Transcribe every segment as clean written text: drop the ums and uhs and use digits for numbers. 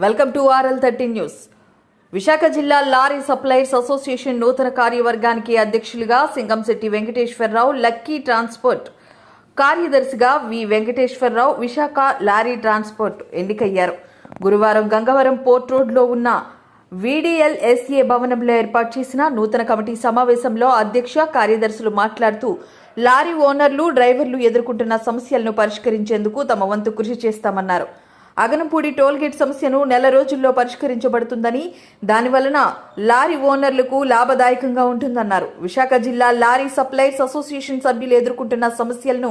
Welcome to RL13 news. Visakha జిల్లా lorry suppliers association నూతన కార్యవర్గానికి అధ్యక్షులుగా సింగంశెట్టి వెంకటేశ్వరరావు, లక్కీ ట్రాన్స్పోర్ట్ కార్యదర్శిగా వి వెంకటేశ్వరరావు, విశాఖ లారీ ట్రాన్స్పోర్ట్ ఎన్నికయ్యారు. గురువారం గంగవరం పోర్ట్ రోడ్లో ఉన్న VDLSA భవనంలో ఏర్పాటు చేసిన నూతన కమిటీ సమావేశంలో అధ్యక్ష, కార్యదర్శులు మాట్లాడుతూ లారీ ఓనర్లు, డ్రైవర్లు ఎదుర్కొంటున్న సమస్యలను పరిష్కరించేందుకు తమ వంతు కృషి చేస్తామన్నారు. అగనంపూడి టోల్గేట్ సమస్యను నెల రోజుల్లో పరిష్కరించబడుతుందని, దానివలన లారీ ఓనర్లకు లాభదాయకంగా ఉంటుందన్నారు. విశాఖ జిల్లా లారీ సప్లైర్స్ అసోసియేషన్ సభ్యులు ఎదుర్కొంటున్న సమస్యలను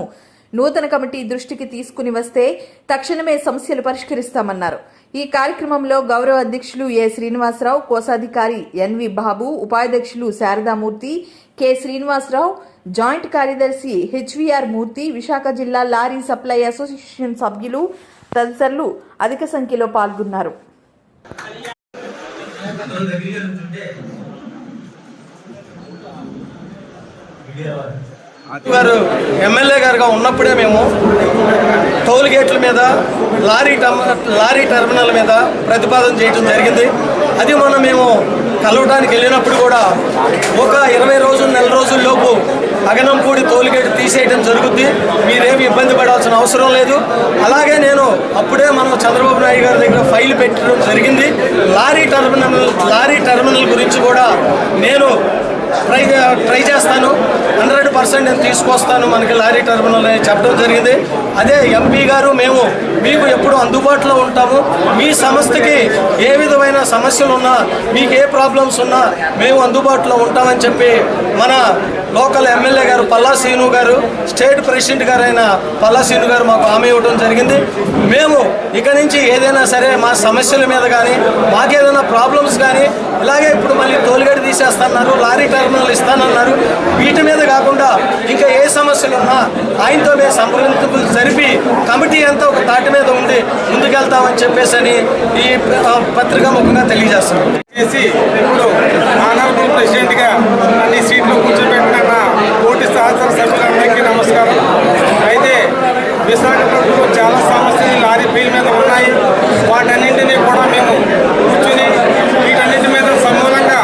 నూతన కమిటీ దృష్టికి తీసుకుని వస్తే తక్షణమే సమస్యలు పరిష్కరిస్తామన్నారు. ఈ కార్యక్రమంలో గౌరవ అధ్యక్షులు ఏ శ్రీనివాసరావు, కోశాధికారి NV బాబు, ఉపాధ్యక్షులు శారదామూర్తి, కె శ్రీనివాసరావు, జాయింట్ కార్యదర్శి HVR మూర్తి, విశాఖ జిల్లా లారీ సప్లై అసోసియేషన్ సభ్యులు తదితరులు అధిక సంఖ్యలో పాల్గొన్నారు. వారు ఎమ్మెల్యే గారుగా ఉన్నప్పుడే మేము టోల్ గేట్ల మీద, లారీ టెర్మినల్ మీద ప్రతిపాదన చేయడం జరిగింది. అది మొన్న మేము కలవడానికి వెళ్ళినప్పుడు కూడా ఒక 20 రోజులు, నెల రోజుల్లోపు అగనంపూడి టోల్ గేట్ తీసేయడం జరుగుద్ది, మీరేమి ఇబ్బంది పడాల్సిన అవసరం లేదు. అలాగే నేను అప్పుడే మనం చంద్రబాబు నాయుడు గారి దగ్గర ఫైల్ పెట్టడం జరిగింది. లారీ టెర్మినల్ గురించి కూడా నేను ట్రై చేస్తాను, 100% నేను తీసుకొస్తాను మనకి లారీ టెర్మినల్ అని చెప్పడం జరిగింది. అదే MP గారు, మేము మీకు ఎప్పుడు అందుబాటులో ఉంటాము, మీ సంస్థకి ఏ విధమైన సమస్యలు ఉన్నా, మీకు ఏ ప్రాబ్లమ్స్ ఉన్నా మేము అందుబాటులో ఉంటామని చెప్పి మన లోకల్ ఎమ్మెల్యే గారు పల్లా శ్రీను గారు, స్టేట్ ప్రెసిడెంట్ గారు అయిన పల్లా శ్రీను గారు మాకు హామీ ఇవ్వడం జరిగింది. మేము ఇక నుంచి ఏదైనా సరే మా సమస్యల మీద కానీ, మాకేదైనా ప్రాబ్లమ్స్ కానీ, ఇలాగే ఇప్పుడు మళ్ళీ టోల్గేట్ తీసేస్తున్నారు, లారీ టెర్మినల్ ఇస్తానన్నారు, వీటి మీద కాకుండా ఇంకా ఏ సమస్యలు ఉన్నా ఆయనతో మేము సంప్రదింపులు జరిపి కమిటీ అంతా ఒక తాటి మీద ఉండి ముందుకెళ్తామని చెప్పేసి అని ఈ పత్రికా ముఖంగా తెలియజేస్తున్నాం. ఇప్పుడు ఆనరబుల్ ప్రెసిడెంట్గా అన్ని సీట్లు కూర్చోబెట్టిన కోటి సహచర సభ్యులందరికీ నమస్కారం. అయితే విశాఖపట్నంలో చాలా సమస్యలు లారీ బిల్ మీద ఉన్నాయి. వాటన్నింటినీ కూడా మేము కూర్చుని వీటన్నింటి మీద సమూలంగా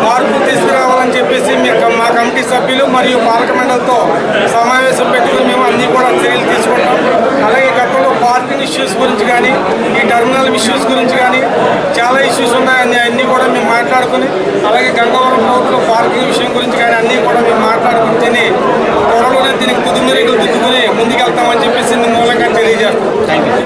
మార్పు తీసుకురావాలని చెప్పేసి మా కమిటీ సభ్యులు మరియు పాలక మండలితో సమావేశం పెట్టుకుని మేము అన్నీ కూడా చర్యలు తీసుకుంటాం. అలాగే గతంలో పార్కింగ్ ఇష్యూస్ గురించి కానీ, ఈ టెర్మినల్ ఇష్యూస్ గురించి కానీ చాలా ఇష్యూస్ ఉన్నాయని అన్నీ కూడా మేము మాట్లాడుకుని, అలాగే గంగవరం పోర్టులో పార్కింగ్ విషయం గురించి కానీ అన్నీ కూడా మేము మాట్లాడుకుని త్వరలోనే దీనికి తుదిమెరుగులు దిద్దుకుని ముందుకెళ్తామని చెప్పేసి